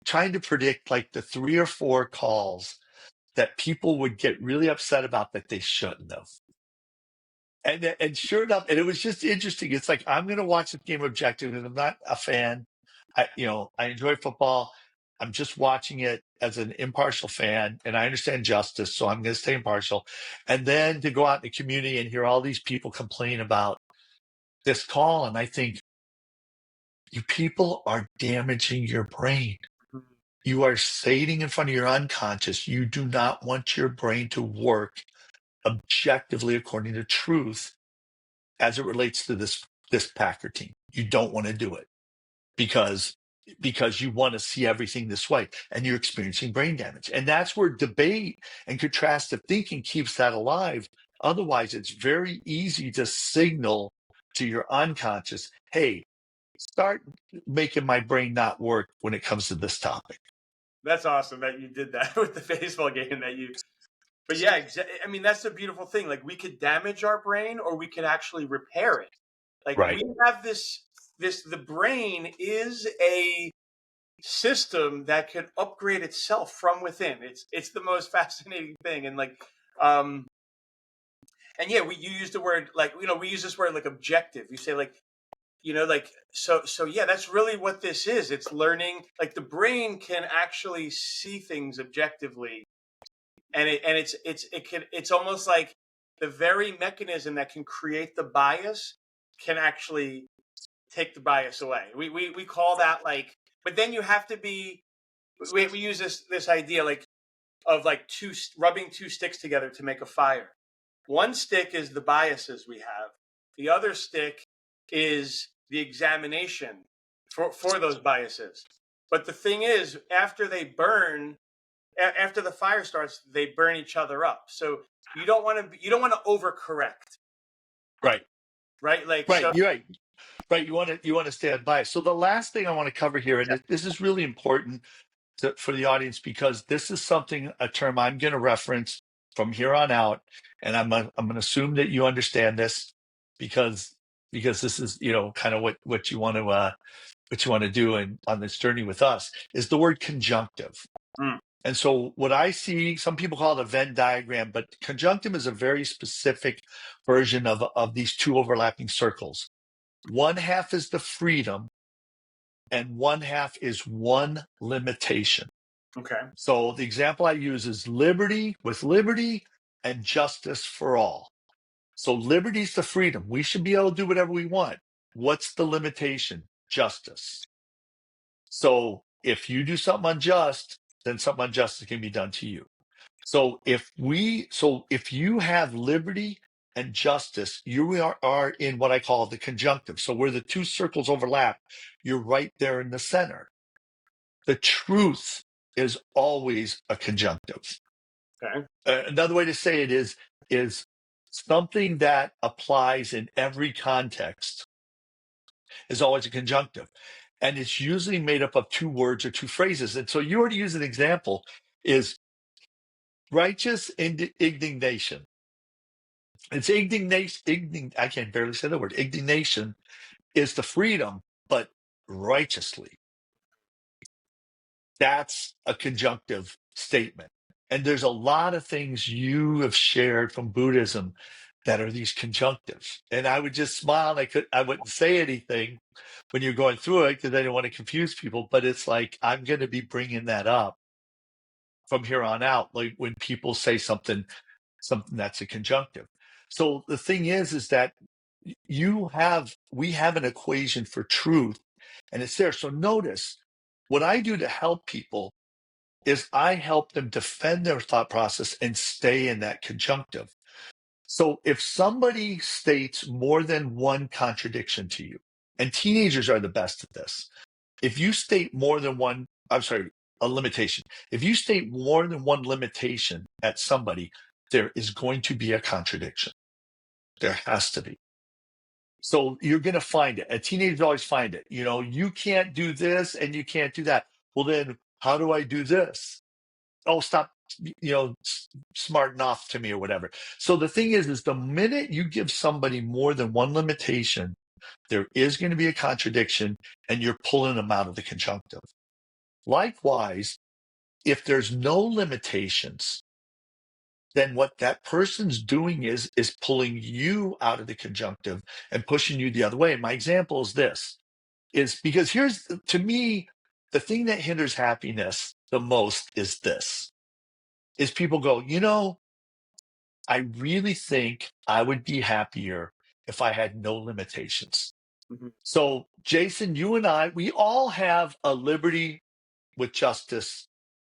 trying to predict like the three or four calls that people would get really upset about that they shouldn't have. And sure enough, and it was just interesting. It's like I'm going to watch this game objectively, and I'm not a fan. I enjoy football. I'm just watching it as an impartial fan, and I understand justice, so I'm going to stay impartial. And then to go out in the community and hear all these people complain about this call, and I think you people are damaging your brain. You are sitting in front of your unconscious. You do not want your brain to work objectively according to truth as it relates to this Packer team. You don't want to do it because you want to see everything this way and you're experiencing brain damage. And that's where debate and contrastive thinking keeps that alive. Otherwise, it's very easy to signal to your unconscious, hey, start making my brain not work when it comes to this topic. That's awesome that you did that with the baseball game that you. But yeah, I mean that's the beautiful thing. Like we could damage our brain, or we could actually repair it. Like Right. we have this. The brain is a system that can upgrade itself from within. It's the most fascinating thing, and um, and yeah, you use the word like we use this word like objective. You say so yeah, that's really what this is. It's learning. Like the brain can actually see things objectively, and it's almost like the very mechanism that can create the bias can actually take the bias away. We call that like, but then you have to be. We use this idea like of like rubbing two sticks together to make a fire. One stick is the biases we have. The other stick is the examination for those biases. But the thing is, after they burn, after the fire starts, they burn each other up. So you don't want to overcorrect, Right. right? Like Right. so, You're right. Right. You want to stand by. So the last thing I want to cover here, and this is really important for the audience because this is a term I'm going to reference from here on out, and I'm going to assume that you understand this because this is kind of what you want to do on this journey with us is the word conjunctive. Mm, And so what I see, some people call it a Venn diagram, but conjunctive is a very specific version of these two overlapping circles. One half is the freedom, and one half is one limitation. okay. So the example I use is liberty and justice for all. So liberty is the freedom. We should be able to do whatever we want. What's the limitation? Justice. So if you do something unjust, then something unjust can be done to you. So if you have liberty and justice, you are in what I call the conjunctive. So where the two circles overlap, you're right there in the center. The truth is always a conjunctive. Okay. Another way to say it is something that applies in every context is always a conjunctive. And it's usually made up of two words or two phrases. And so you already use an example is righteous indignation. It's indignation. I can barely say the word. Indignation is the freedom, but righteously. That's a conjunctive statement. And there's a lot of things you have shared from Buddhism that are these conjunctives. And I would just smile. And I wouldn't say anything when you're going through it because I didn't want to confuse people. But it's like I'm going to be bringing that up from here on out. Like when people say something that's a conjunctive. So the thing is that we have an equation for truth, and it's there. So notice what I do to help people is I help them defend their thought process and stay in that conjunctive. So if somebody states more than one contradiction to you, and teenagers are the best at this, if you state more than one, I'm sorry, a limitation. If you state more than one limitation at somebody, there is going to be a contradiction. There has to be. So you're going to find it. And teenagers always find it. You can't do this and you can't do that. Well, then how do I do this? Oh, stop, smarten off to me or whatever. So the thing is the minute you give somebody more than one limitation, there is going to be a contradiction and you're pulling them out of the conjunctive. Likewise, if there's no limitations, then what that person's doing is pulling you out of the conjunctive and pushing you the other way. And my example is this, is because to me, the thing that hinders happiness the most is this, is people go, I really think I would be happier if I had no limitations. Mhm. So Jason, you and I, we all have a liberty with justice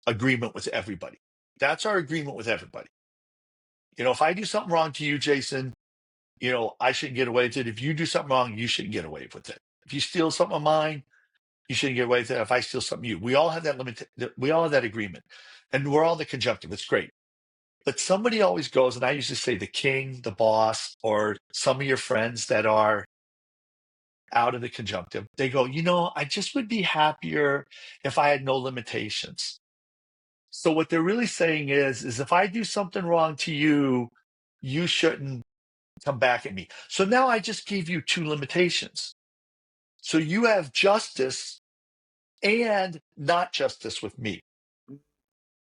agreement with everybody. That's our agreement with everybody. If I do something wrong to you, Jason, I shouldn't get away with it. If you do something wrong, you shouldn't get away with it. If you steal something of mine, you shouldn't get away with it. If I steal something, we all have that we all have that agreement, and we're all the conjunctive. It's great. But somebody always goes, and I used to say the king, the boss, or some of your friends that are out of the conjunctive. They go, I just would be happier if I had no limitations. So what they're really saying is if I do something wrong to you, you shouldn't come back at me. So now I just gave you two limitations. So you have justice and not justice with me.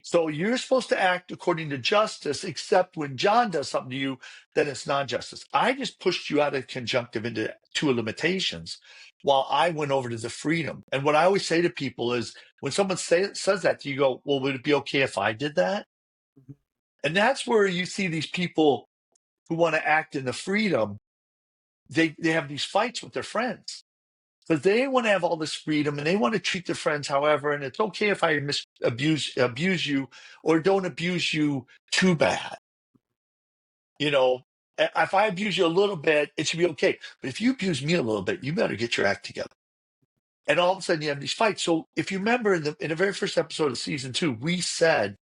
So you're supposed to act according to justice, except when John does something to you, then it's non-justice. I just pushed you out of conjunctive into two limitations while I went over to the freedom. And what I always say to people is when someone says that, you go, well, would it be okay if I did that? Mhm. And that's where you see these people who want to act in the freedom. They have these fights with their friends. But they want to have all this freedom and they want to treat their friends however, and it's okay if I abuse you or don't abuse you too bad. If I abuse you a little bit, it should be okay. But if you abuse me a little bit, you better get your act together. And all of a sudden you have these fights. So if you remember in the very first episode of season 2, we said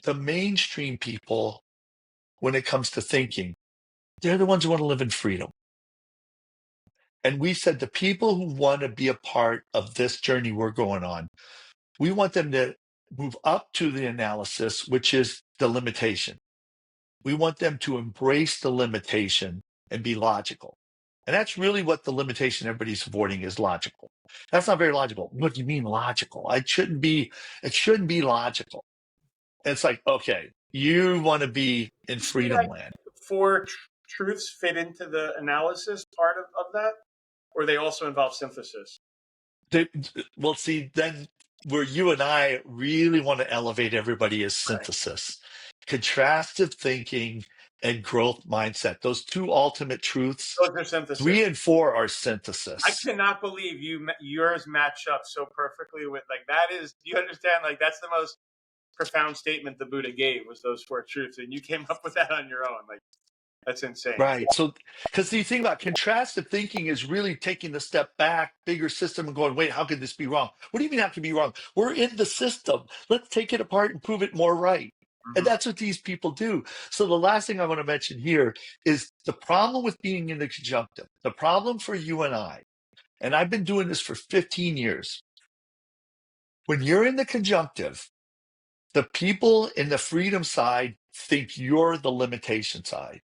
the mainstream people, when it comes to thinking, they're the ones who want to live in freedom. And we said the people who want to be a part of this journey we're going on, we want them to move up to the analysis, which is the limitation. We want them to embrace the limitation and be logical. And that's really what the limitation everybody's avoiding is logical. That's not very logical. What do you mean logical? It shouldn't be logical. And it's like, okay, you want to be in You see, freedom like land. four truths fit into the analysis part of that, or they also involve synthesis. Well, see, then where you and I really want to elevate everybody is Right. synthesis, contrastive thinking, and growth mindset. Those two ultimate truths, Those are synthesis. 3 and 4 are I synthesis. cannot believe yours match up so perfectly with like that is. Do you understand? Like that's the most profound statement the Buddha gave was those four truths, and you came up with that on your own. Like that's insane. Right. So, because the thing about contrastive thinking is really taking the step back, bigger system, and going, wait, how could this be wrong? What do you mean, how could it be wrong? We're in the system. Let's take it apart and prove it more right. And Mm-hmm. that's what these people do. So, the last thing I want to mention here is the problem with being in the conjunctive, the problem for you and I've been doing this for 15 years. When you're in the conjunctive, the people in the freedom side think you're the limitation side.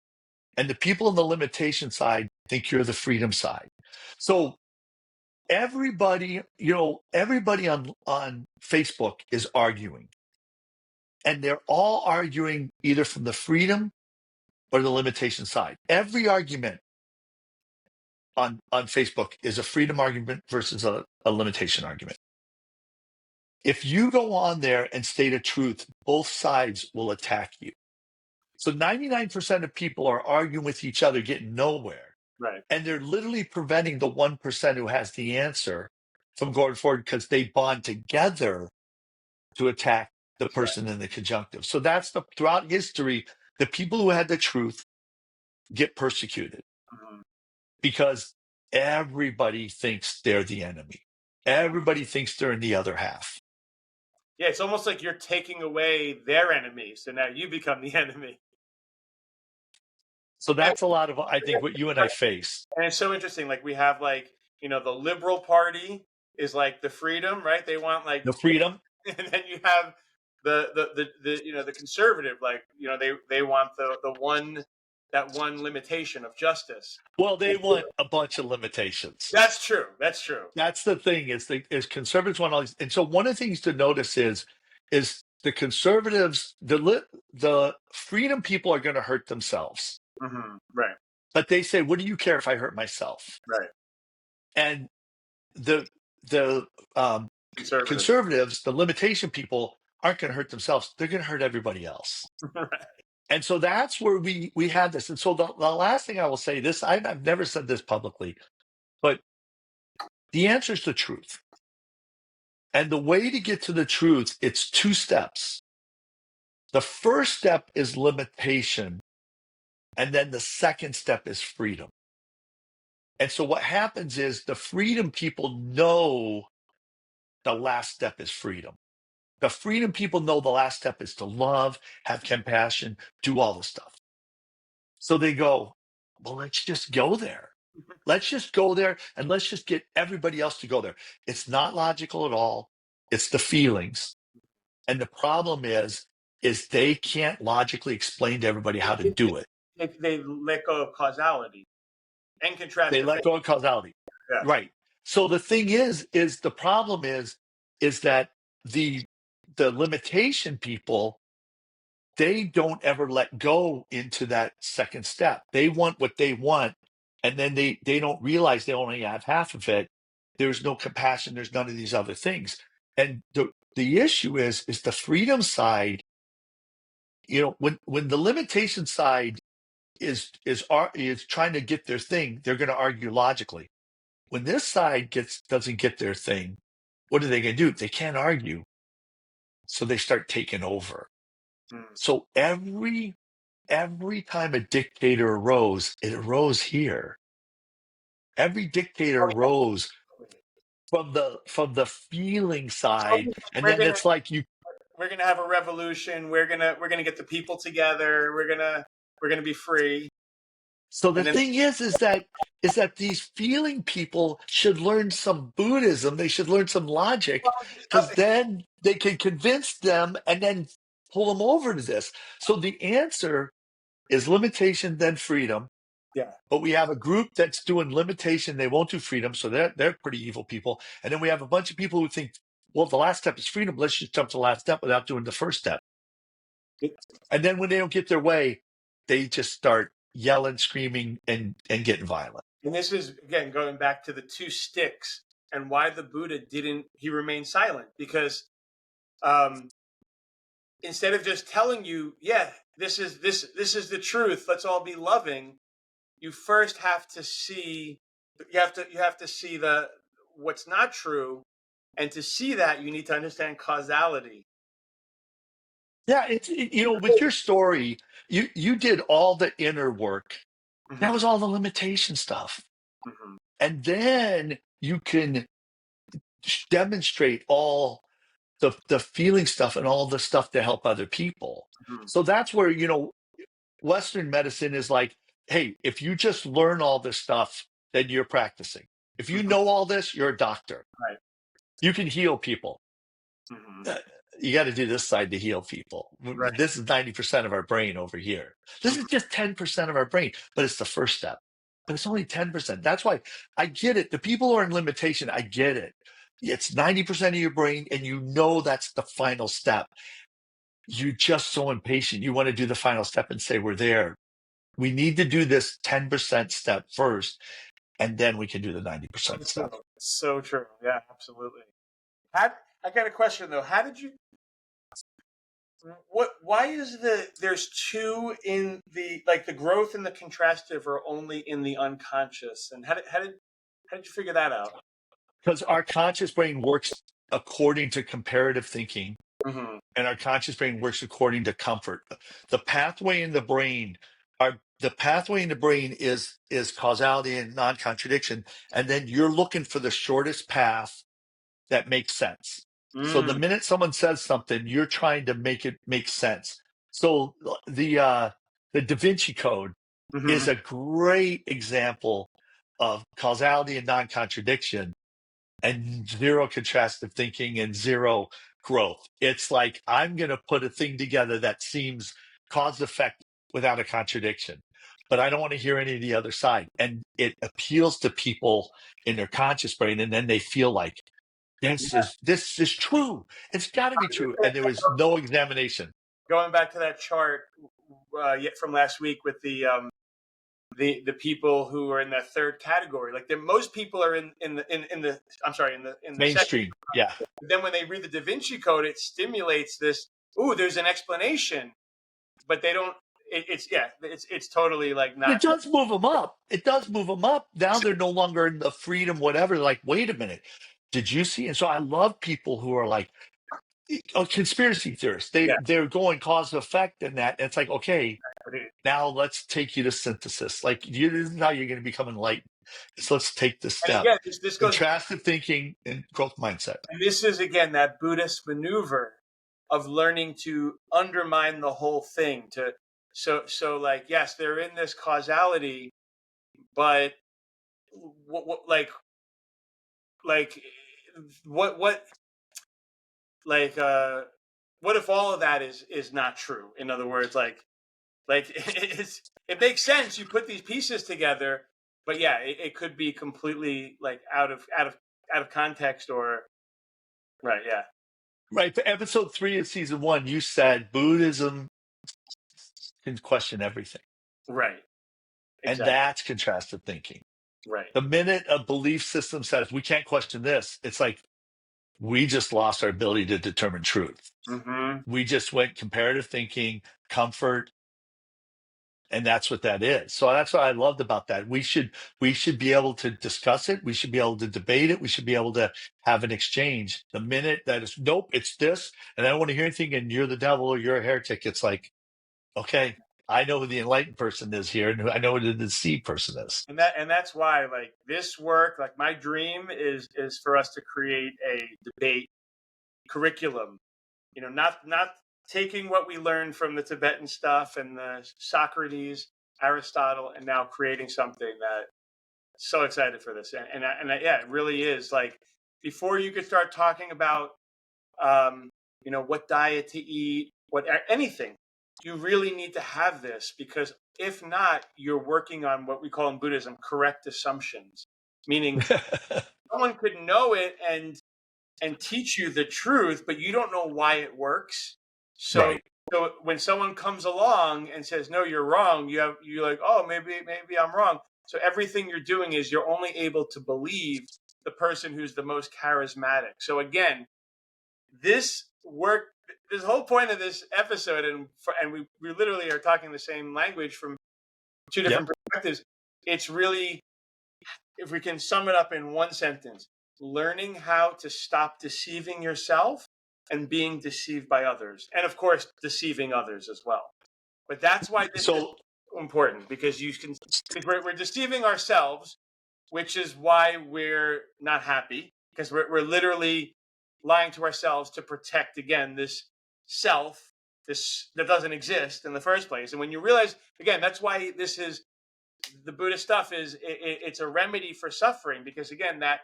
And the people on the limitation side think you're the freedom side. So everybody on Facebook is arguing. And they're all arguing either from the freedom or the limitation side. Every argument on Facebook is a freedom argument versus a limitation argument. If you go on there and state a truth, both sides will attack you. So 99% of people are arguing with each other, getting nowhere. Right. And they're literally preventing the 1% who has the answer from going forward because they bond together to attack the That's right. person in the conjunctive. So throughout history, the people who had the truth get persecuted Mm-hmm. because everybody thinks they're the enemy. Everybody thinks they're in the other half. Yeah, it's almost like you're taking away their enemy, so now you become the enemy. So And, that's a lot of, I think, what you and I face. and it's so interesting. Like we have like the Liberal Party is like the freedom, right? They want like, The freedom. and then you have the conservative, like they want the one limitation of justice. Well, they want a bunch of limitations. That's true. That's true. That's the thing is conservatives want all these. And so one of the things to notice is the conservatives, the freedom people are going to hurt themselves. Mm-hmm. Right. But they say, what do you care if I hurt myself? Right. And the Conservative. conservatives, the limitation people, aren't going to hurt themselves. They're going to hurt everybody else. Right. And so that's where we have this. And so the last thing I will say, this I've never said this publicly, but the answer is the truth. And the way to get to the truth, it's 2 steps. The first step is limitation, and then the second step is freedom. And so what happens is the freedom people know the last step is freedom. The freedom people know the last step is to love, have compassion, do all the stuff. So they go, well, let's just go there. Let's just go there and let's just get everybody else to go there. It's not logical at all. It's the feelings. And the problem is they can't logically explain to everybody how to do it. They let go of causality and contrast. They let go of causality. Yeah. Right. So the thing is the problem is that the limitation people, they don't ever let go into that second step. They want what they want, and then they don't realize they only have half of it. There's no compassion, there's none of these other things. And the issue is the freedom side, when the limitation side is trying to get their thing, they're going to argue logically. When this side doesn't get their thing, what are they going to do? They can't argue, so they start taking over. So every time a dictator arose, it arose here. Every dictator arose from the feeling side, and then it's like we're gonna have a revolution. We're gonna get the people together. We're gonna be free. So the And then thing is that these feeling people should learn some Buddhism. They should learn some logic, uh, because then they can convince them and then pull them over to this. So the answer is limitation, then freedom. yeah, But we have a group that's doing limitation. They won't do freedom. So they're pretty evil people. And then we have a bunch of people who think, well, the last step is freedom. Let's just jump to the last step without doing the first step. And then when they don't get their way, they just start yelling, screaming, and getting violent. and this is again going back to the two sticks and why the Buddha didn't. He remained silent because um, instead of just telling you, yeah, this is the truth. Let's all be loving. You first have to see. You have to see the what's not true, and to see that you need to understand causality. Yeah, with your story, you did all the inner work. That Hmm. was all the limitation stuff. Hmm. And then you can demonstrate all the feeling stuff and all the stuff to help other people. Hmm. So that's where, Western medicine is like, hey, if you just learn all this stuff, then you're practicing. If you Hmm. know all this, you're a doctor. Right. You can heal people. Hmm. Uh, You got to do this side to heal people. Right. This is 90% of our brain over here. This is Mhm. just 10% of our brain, but it's the first step. But it's only 10%. That's why I get it. The people who are in limitation, I get it. It's 90% of your brain, and you know that's the final step. You're just so impatient. You want to do the final step and say, we're there. We need to do this 10% step first, and then we can do the 90% So true. step. So true. Yeah, absolutely. How, I got a question though. How did you? What? Why is there's two in the like the growth and the contrastive are only in the unconscious? And how did you figure that out? Because our conscious brain works according to comparative thinking, Hmm. and our conscious brain works according to comfort. The pathway in the brain, the pathway in the brain is causality and non-contradiction, and then you're looking for the shortest path that makes sense. So the Mm. minute someone says something, you're trying to make it make sense. So the Da Vinci Code Hmm. is a great example of causality and non-contradiction, and zero contrastive thinking and zero growth. It's like, I'm going to put a thing together that seems cause effect without a contradiction, but I don't want to hear any of the other side. And it appeals to people in their conscious brain. And then they feel like this is true. It's got to be true. And there was no examination. Going back to that chart yet from last week with the people who are in that third category, like most people are in the I'm sorry in the second. Mainstream. Yeah. But then when they read the Da Vinci Code, it stimulates this. Ooh, there's an explanation, but they don't. It's yeah, it's totally like It not. does move them up. It does move them up. Now they're no longer in the freedom, whatever. They're like, wait a minute. Did you see? And so I love people who are like, conspiracy theorists. Yeah, They're going cause and effect in that. And it's like, okay, but now let's take you to synthesis. Like, this is how you're going to become enlightened. So let's take this and step. again, this goes. Contrastive thinking and growth mindset. And this is again that Buddhist maneuver of learning to undermine the whole thing. So like yes, they're in this causality, but what like what like what if all of that is not true? In other words, like it makes sense. You put these pieces together, but yeah, it could be completely like out of context or right. Yeah, Right. For episode 3 of season 1, you said Buddhism can question everything. right. And Exactly. that's contrastive thinking. Right. The minute a belief system says we can't question this, it's like we just lost our ability to determine truth. Hmm. We just went comparative thinking, comfort, and that's what that is. So that's what I loved about that. We should be able to discuss it. We should be able to debate it. We should be able to have an exchange. The minute that is nope, it's this, and I don't want to hear anything, and you're the devil or you're a heretic, it's like, okay, I know who the enlightened person is here, and I know who the deceived person is. And that's why like this work, like my dream is for us to create a debate curriculum. Not taking what we learned from the Tibetan stuff and the Socrates Aristotle, and now creating something that so excited for this. Yeah, it really is like before you could start talking about um, what diet to eat, anything, you really need to have this because if not, you're working on what we call in Buddhism correct assumptions, meaning someone could know it and teach you the truth, but you don't know why it works. So Right. so when someone comes along and says, "No, you're wrong," you're like, "Oh, maybe I'm wrong." So everything you're doing is you're only able to believe the person who's the most charismatic. So again, this work, this whole point of this episode, and we literally are talking the same language from two Yep. different perspectives. It's really, if we can sum it up in one sentence, learning how to stop deceiving yourself and being deceived by others. And of course, deceiving others as well. But that's why this is So important because we're deceiving ourselves, which is why we're not happy because we're literally lying to ourselves to protect again this self, this that doesn't exist in the first place. And when you realize again, that's why this is the Buddhist stuff is it's a remedy for suffering because again that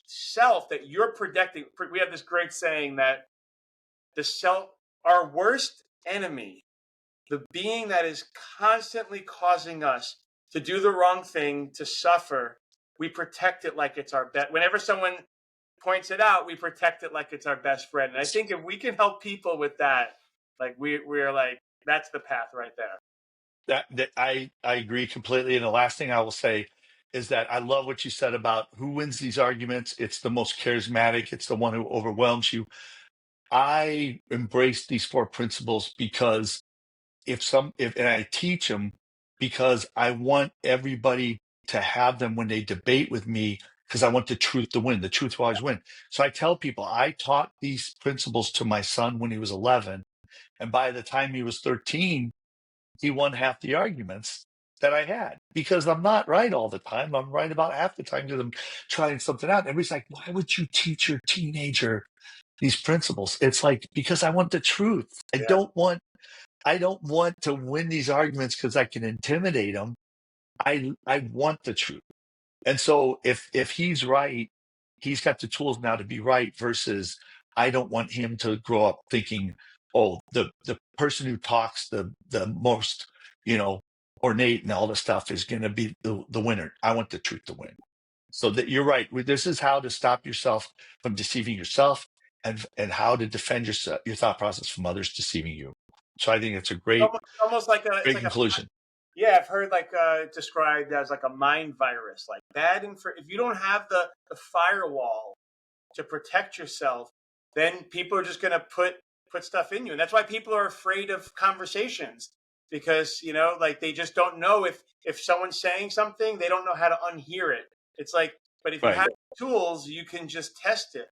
self that you're protecting. We have this great saying that the self, our worst enemy, the being that is constantly causing us to do the wrong thing, to suffer, we protect it like it's our best. Whenever someone points it out, we protect it like it's our best friend. And I think if we can help people with that, like we're like that's the path right there. that I agree completely. And the last thing I will say is that I love what you said about who wins these arguments. It's the most charismatic. It's the one who overwhelms you. I embrace these four principles because if and I teach them because I want everybody to have them when they debate with me because I want the truth to win. The truth will always win. So I tell people I taught these principles to my son when he was 11, and by the time he was 13, he won half the arguments that I had because I'm not right all the time. I'm right about half the time because I'm trying something out. And everybody's like, why would you teach your teenager these principles? It's like, because I want the truth. Yeah. I don't want to win these arguments because I can intimidate them. I want the truth. And so if he's right, he's got the tools now to be right versus I don't want him to grow up thinking, oh, the person who talks the most, you know, ornate and all this stuff is going to be the winner. I want the truth to win. So that you're right. This is how to stop yourself from deceiving yourself and how to defend your thought process from others deceiving you. So I think it's a Almost like it's great like a conclusion. yeah. I've heard like described as like a mind virus, like bad info. If you don't have the firewall to protect yourself, then people are just going to put stuff in you, and that's why people are afraid of conversations because like they just don't know if someone's saying something, they don't know how to unhear it. It's like, but if you Right. have tools, you can just test it,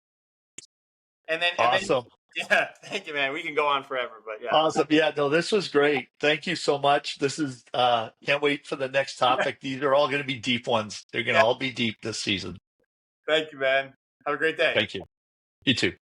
and then Awesome. yeah. Thank you, man. We can go on forever, but yeah, Awesome. Yeah, no, this was great. Thank you so much. This is can't wait for the next topic. These are all going to be deep ones. They're going to yeah. all be deep this season. Thank you, man. Have a great day. Thank you. You too.